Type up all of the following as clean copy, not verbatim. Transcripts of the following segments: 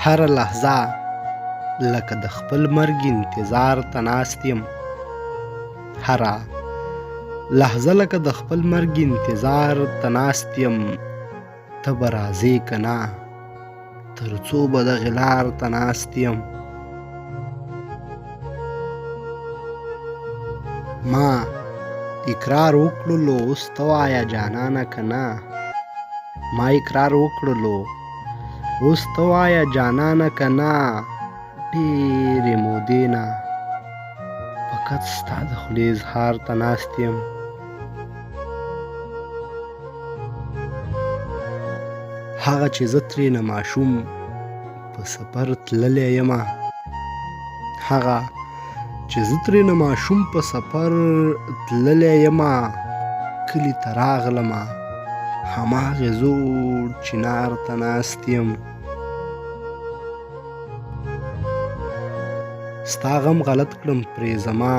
هره لحظه لکه د خپل مرګ انتظار ته ناست یم. هره لحظه لکه د خپل مرګ انتظار ته ناست یم. ته به راځې که نه، تر څو به دغې لار ته ناست یم. ما اقرار وکړلو اوس ته وایه جانانه که نه. ما اقرار وکړلو اوس ته وایه جانانه که نه. ډېرې مودې نه فقط ستا د خولې اظهار ته ناست یم. هغه چې زه ترېنه ماشوم په سفر تللی یمه، هغه چې زه ترېنه ماشوم په سفر تللی یمه، کلي ته راغلمه هماغې زوړ چنار ته ناست یم. ستا غم غلط کړم پرې زما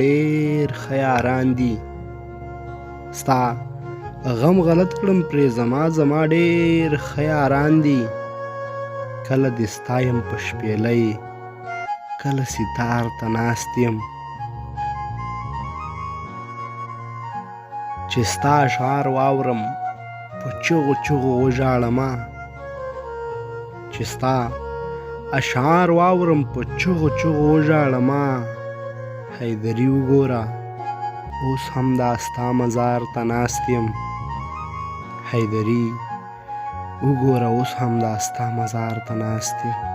ډېر ښه یاران دي. ستا غم غلط کړم پرې زما ډېر ښه یاران دي. کله دې ستایم په شپېلۍ، کله ستار ته ناست یم. چې ستا اشعار واورم په چغو چغو وژاړمه. چې ستا اشعار واورم په چغو چغو وژاړمه. حیدري وګوره اوس هم دا ستا مزار ته ناست یم. حیدري وګوره اوس هم دا ستا مزار ته ناست یم.